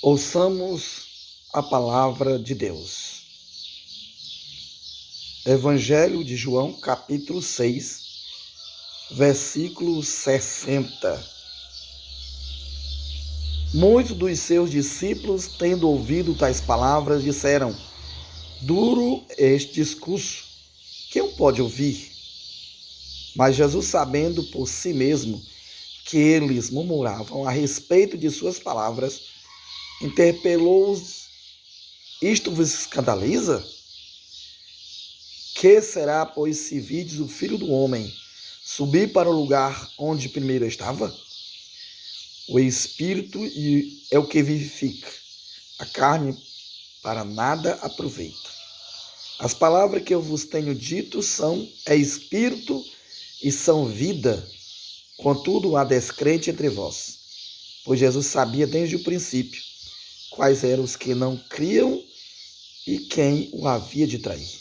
Ouçamos a palavra de Deus. Evangelho de João, capítulo 6, versículo 60. Muitos dos seus discípulos, tendo ouvido tais palavras, disseram: duro este discurso, quem o pode ouvir? Mas Jesus, sabendo por si mesmo que eles murmuravam a respeito de suas palavras, interpelou-os: isto vos escandaliza? Que será, pois, se vides o Filho do Homem subir para o lugar onde primeiro estava? O Espírito é o que vivifica, a carne para nada aproveita. As palavras que eu vos tenho dito é Espírito e são vida. Contudo, há descrente entre vós, pois Jesus sabia desde o princípio quais eram os que não criam e quem o havia de trair.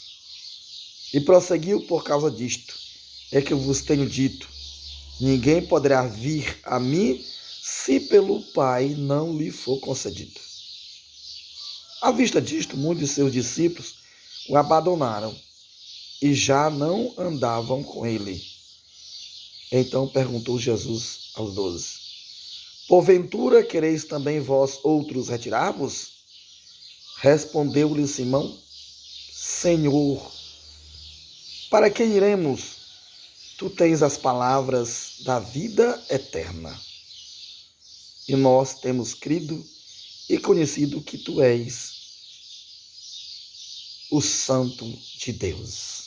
E prosseguiu: por causa disto é que eu vos tenho dito, ninguém poderá vir a mim se pelo Pai não lhe for concedido. À vista disto, muitos de seus discípulos o abandonaram e já não andavam com ele. Então perguntou Jesus aos 12: porventura quereis também vós outros retirar-vos? Respondeu-lhe Simão: Senhor, para quem iremos? Tu tens as palavras da vida eterna. E nós temos crido e conhecido que tu és o Santo de Deus.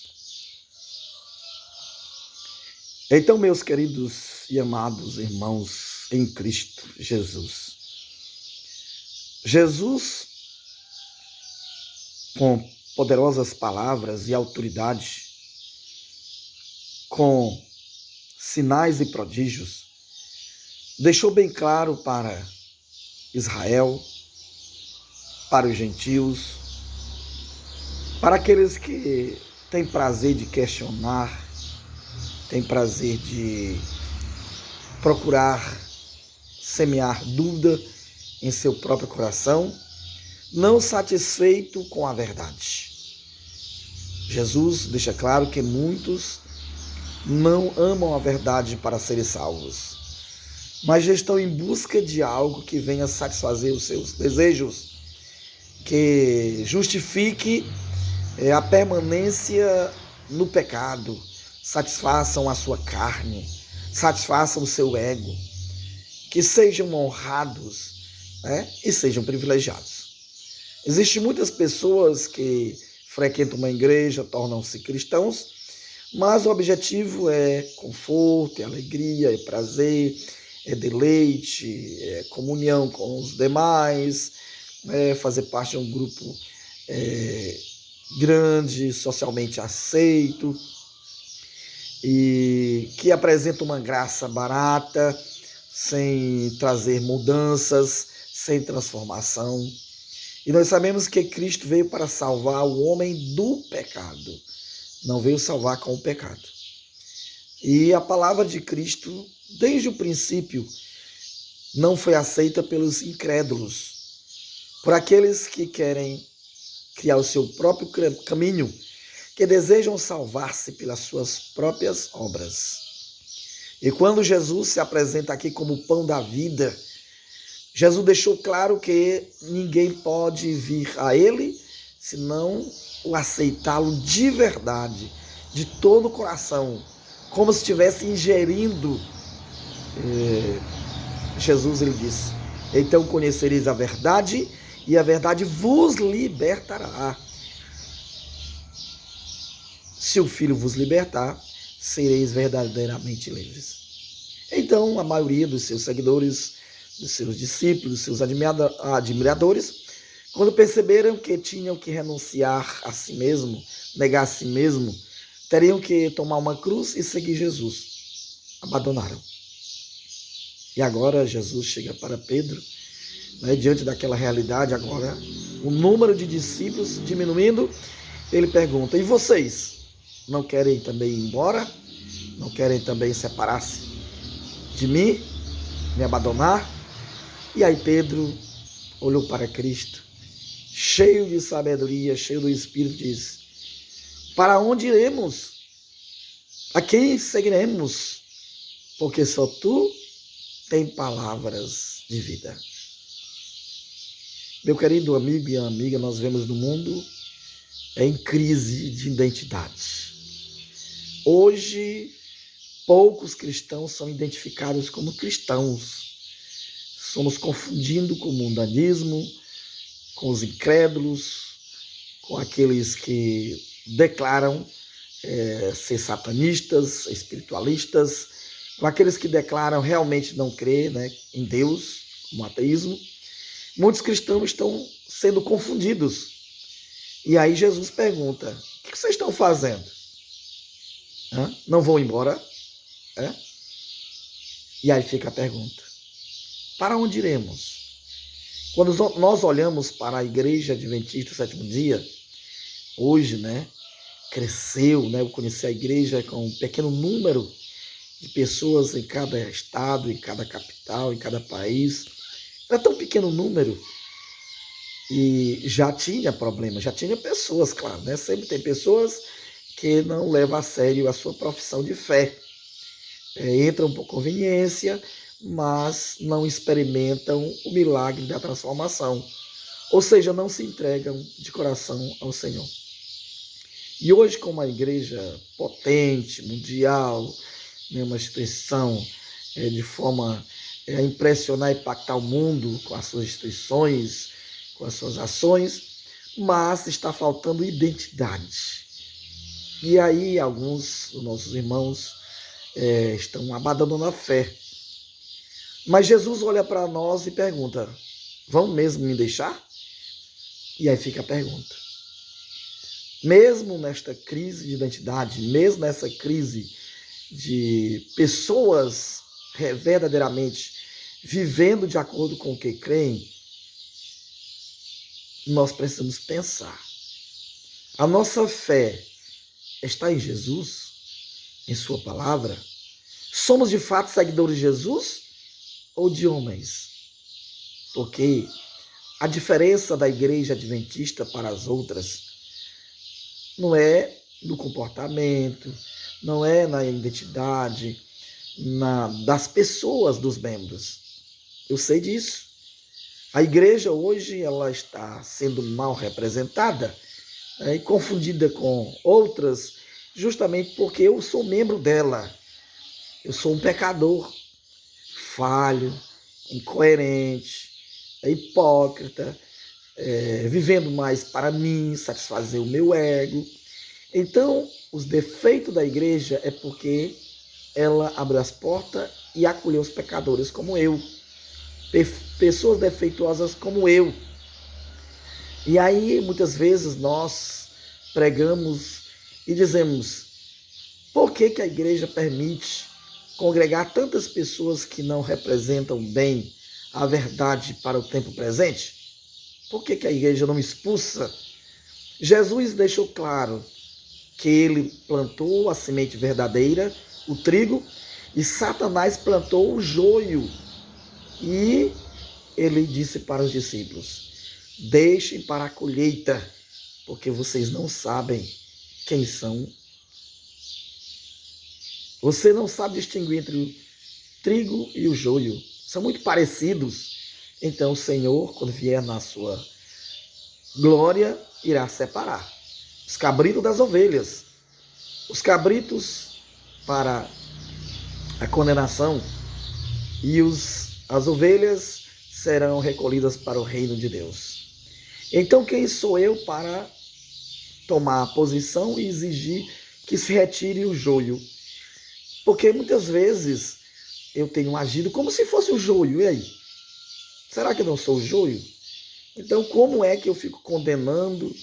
Então, meus queridos e amados irmãos em Cristo Jesus, com poderosas palavras e autoridade, com sinais e prodígios, deixou bem claro para Israel, para os gentios, para aqueles que têm prazer de questionar, têm prazer de procurar semear dúvida em seu próprio coração, não satisfeito com a verdade. Jesus deixa claro que muitos não amam a verdade para serem salvos, mas já estão em busca de algo que venha satisfazer os seus desejos, que justifique a permanência no pecado, satisfaçam a sua carne, satisfaçam o seu ego, que sejam honrados, e sejam privilegiados. Existem muitas pessoas que frequentam uma igreja, tornam-se cristãos, mas o objetivo é conforto, é alegria, é prazer, é deleite, é comunhão com os demais, fazer parte de um grupo grande, socialmente aceito, e que apresenta uma graça barata, sem trazer mudanças, sem transformação. E nós sabemos que Cristo veio para salvar o homem do pecado, não veio salvar com o pecado. E a palavra de Cristo, desde o princípio, não foi aceita pelos incrédulos, por aqueles que querem criar o seu próprio caminho, que desejam salvar-se pelas suas próprias obras. E quando Jesus se apresenta aqui como o pão da vida, Jesus deixou claro que ninguém pode vir a ele se não o aceitá-lo de verdade, de todo o coração, como se estivesse ingerindo. Jesus, ele disse: então conhecereis a verdade e a verdade vos libertará. Se o Filho vos libertar, sereis verdadeiramente livres. Então, a maioria dos seus seguidores, dos seus discípulos, dos seus admiradores, quando perceberam que tinham que renunciar a si mesmo, negar a si mesmo, teriam que tomar uma cruz e seguir Jesus, abandonaram. E agora Jesus chega para Pedro, diante daquela realidade, agora o número de discípulos diminuindo, ele pergunta: e vocês? Não querem também ir embora? Não querem também separar-se de mim? Me abandonar? E aí Pedro olhou para Cristo, cheio de sabedoria, cheio do Espírito, disse: para onde iremos? A quem seguiremos? Porque só tu tens palavras de vida. Meu querido amigo e amiga, nós vemos no mundo em crise de identidade. Hoje, poucos cristãos são identificados como cristãos. Somos confundindo com o mundanismo, com os incrédulos, com aqueles que declaram ser satanistas, espiritualistas, com aqueles que declaram realmente não crer, né, em Deus, como ateísmo. Muitos cristãos estão sendo confundidos. E aí Jesus pergunta: o que vocês estão fazendo? Não vão embora? E aí fica a pergunta: para onde iremos? Quando nós olhamos para a Igreja Adventista do Sétimo Dia, hoje, né, cresceu, né, eu conheci a igreja com um pequeno número de pessoas em cada estado, em cada capital, em cada país. Era tão pequeno número e já tinha problema, já tinha pessoas, claro, né? Sempre tem pessoas que não levam a sério a sua profissão de fé. Entram por conveniência, mas não experimentam o milagre da transformação. Ou seja, não se entregam de coração ao Senhor. E hoje, como uma igreja potente, mundial, né, uma instituição de forma a impressionar e impactar o mundo com as suas instituições, com as suas ações, mas está faltando identidade. E aí alguns dos nossos irmãos estão abandonando a fé. Mas Jesus olha para nós e pergunta: vão mesmo me deixar? E aí fica a pergunta. Mesmo nesta crise de identidade, mesmo nessa crise de pessoas verdadeiramente vivendo de acordo com o que creem, nós precisamos pensar. A nossa fé está em Jesus, em sua palavra? Somos de fato seguidores de Jesus ou de homens? Porque a diferença da igreja adventista para as outras não é no comportamento, não é na identidade, das pessoas, dos membros. Eu sei disso. A igreja hoje ela está sendo mal representada, e confundida com outras, justamente porque eu sou membro dela. Eu sou um pecador, falho, incoerente, hipócrita, vivendo mais para mim, satisfazer o meu ego. Então, os defeitos da igreja é porque ela abriu as portas e acolheu os pecadores como eu, pessoas defeituosas como eu. E aí, muitas vezes, nós pregamos e dizemos: por que a igreja permite congregar tantas pessoas que não representam bem a verdade para o tempo presente? Por que a igreja não expulsa? Jesus deixou claro que ele plantou a semente verdadeira, o trigo, e Satanás plantou o joio. E ele disse para os discípulos: deixem para a colheita, porque vocês não sabem quem são. Você não sabe distinguir entre o trigo e o joio. São muito parecidos. Então o Senhor, quando vier na sua glória, irá separar os cabritos das ovelhas. Os cabritos para a condenação e as ovelhas serão recolhidas para o reino de Deus. Então quem sou eu para tomar a posição e exigir que se retire o joio? Porque muitas vezes eu tenho agido como se fosse o joio. E aí? Será que eu não sou o joio? Então como é que eu fico condenando,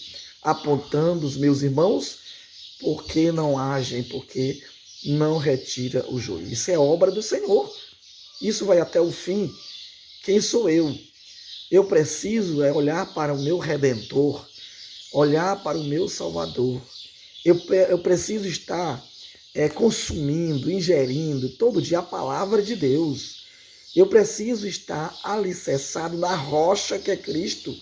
apontando os meus irmãos porque não agem, porque não retira o joio? Isso é obra do Senhor. Isso vai até o fim. Quem sou eu? Eu preciso olhar para o meu Redentor, olhar para o meu Salvador. Eu preciso estar consumindo, ingerindo todo dia a palavra de Deus. Eu preciso estar alicerçado na rocha que é Cristo.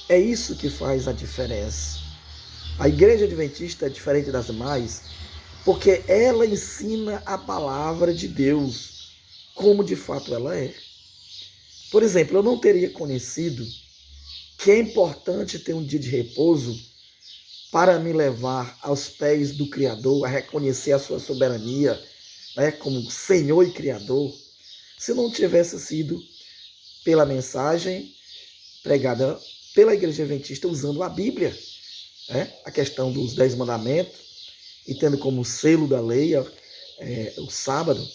É isso que faz a diferença. A igreja adventista é diferente das demais porque ela ensina a palavra de Deus como de fato ela é. Por exemplo, eu não teria conhecido que é importante ter um dia de repouso para me levar aos pés do Criador, a reconhecer a sua soberania, né, como Senhor e Criador, se não tivesse sido pela mensagem pregada pela Igreja Adventista usando a Bíblia, né, a questão dos 10 mandamentos, e tendo como selo da lei o sábado.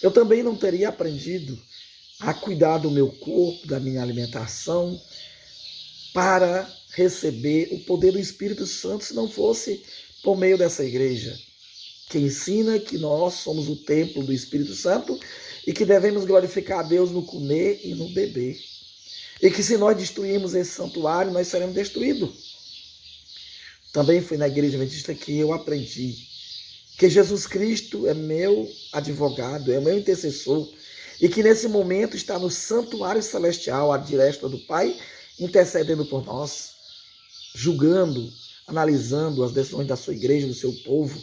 Eu também não teria aprendido a cuidar do meu corpo, da minha alimentação, para receber o poder do Espírito Santo se não fosse por meio dessa igreja, que ensina que nós somos o templo do Espírito Santo e que devemos glorificar a Deus no comer e no beber. E que se nós destruirmos esse santuário, nós seremos destruídos. Também foi na igreja adventista que eu aprendi que Jesus Cristo é meu advogado, é meu intercessor, e que nesse momento está no santuário celestial, à direita do Pai, intercedendo por nós, julgando, analisando as decisões da sua igreja, do seu povo.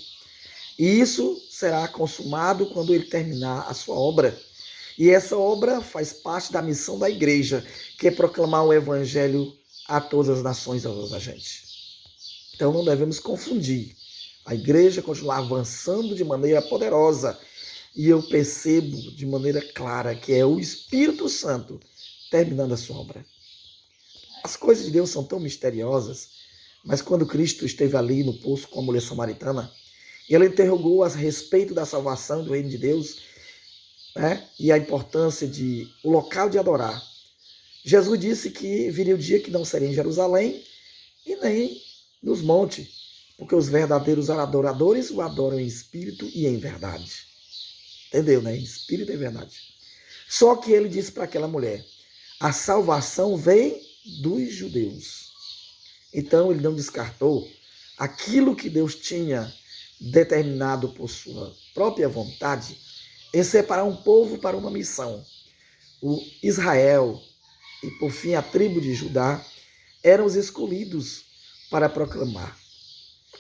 E isso será consumado quando ele terminar a sua obra. E essa obra faz parte da missão da igreja, que é proclamar o evangelho a todas as nações, a toda a gente. Então não devemos confundir. A igreja continua avançando de maneira poderosa. E eu percebo de maneira clara que é o Espírito Santo terminando a sua obra. As coisas de Deus são tão misteriosas, mas quando Cristo esteve ali no poço com a mulher samaritana, ele interrogou a respeito da salvação do reino de Deus, né, e a importância de o local de adorar. Jesus disse que viria o dia que não seria em Jerusalém e nem nos montes, porque os verdadeiros adoradores o adoram em espírito e em verdade. Entendeu, né? Em espírito e em verdade. Só que ele disse para aquela mulher, a salvação vem dos judeus. Então ele não descartou aquilo que Deus tinha determinado por sua própria vontade em separar um povo para uma missão. O Israel e por fim a tribo de Judá eram os escolhidos para proclamar.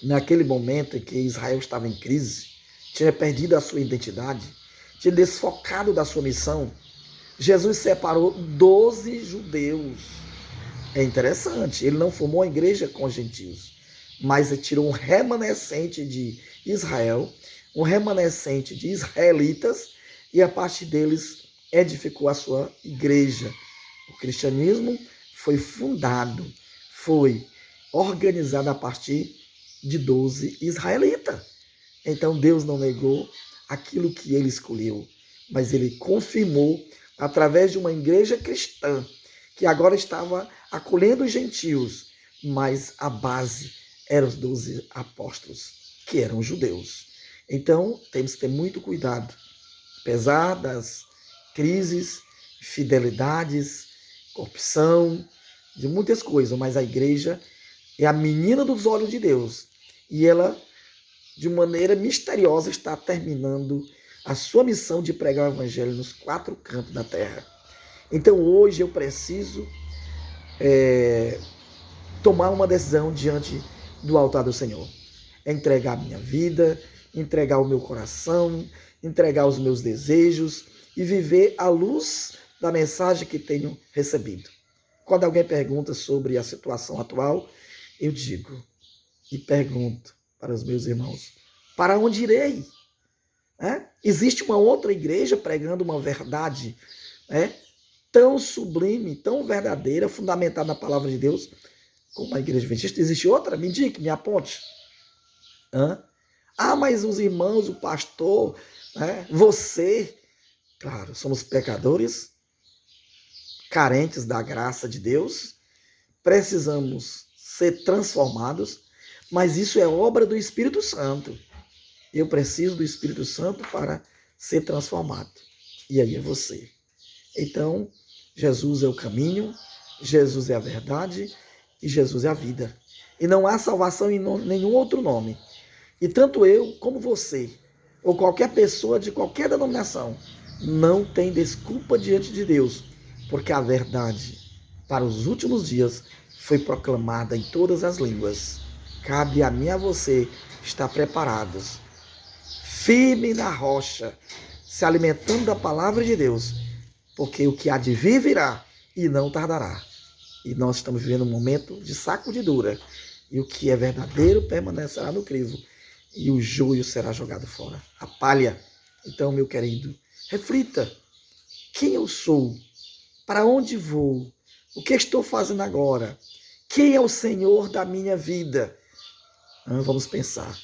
Naquele momento em que Israel estava em crise, tinha perdido a sua identidade, tinha desfocado da sua missão, Jesus separou 12 judeus. É interessante, ele não formou a igreja com os gentios, mas ele tirou um remanescente de Israel, um remanescente de israelitas, e a partir deles edificou a sua igreja. O cristianismo foi fundado, foi organizado a partir de 12 israelitas. Então Deus não negou aquilo que ele escolheu, mas ele confirmou através de uma igreja cristã, que agora estava acolhendo os gentios, mas a base eram os 12 apóstolos, que eram judeus. Então, temos que ter muito cuidado, apesar das crises, fidelidades, corrupção, de muitas coisas, mas a igreja é a menina dos olhos de Deus, e ela, de maneira misteriosa, está terminando a sua missão de pregar o evangelho nos 4 cantos da terra. Então hoje eu preciso tomar uma decisão diante do altar do Senhor. Entregar a minha vida, entregar o meu coração, entregar os meus desejos e viver à luz da mensagem que tenho recebido. Quando alguém pergunta sobre a situação atual, eu digo e pergunto para os meus irmãos, para onde irei? Existe uma outra igreja pregando uma verdade tão sublime, tão verdadeira, fundamentada na palavra de Deus, como a igreja adventista? Existe outra? Me indique, me aponte. Mas os irmãos, o pastor, você, claro, somos pecadores, carentes da graça de Deus, precisamos ser transformados, mas isso é obra do Espírito Santo. Eu preciso do Espírito Santo para ser transformado. E aí é você. Então, Jesus é o caminho, Jesus é a verdade e Jesus é a vida. E não há salvação em nenhum outro nome. E tanto eu como você, ou qualquer pessoa de qualquer denominação, não tem desculpa diante de Deus, porque a verdade para os últimos dias foi proclamada em todas as línguas. Cabe a mim e a você estar preparados, firme na rocha, se alimentando da palavra de Deus, porque o que há de vir virá e não tardará. E nós estamos vivendo um momento de sacudidura, e o que é verdadeiro permanecerá no crivo, e o joio será jogado fora, a palha. Então, meu querido, reflita: quem eu sou? Para onde vou? O que estou fazendo agora? Quem é o Senhor da minha vida? Vamos pensar.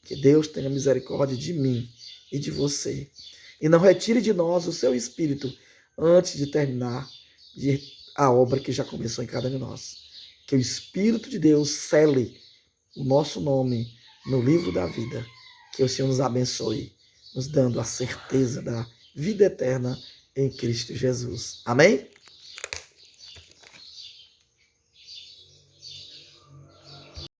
Que Deus tenha misericórdia de mim e de você. E não retire de nós o seu espírito antes de terminar a obra que já começou em cada um de nós. Que o Espírito de Deus cele o nosso nome no livro da vida. Que o Senhor nos abençoe, nos dando a certeza da vida eterna em Cristo Jesus. Amém?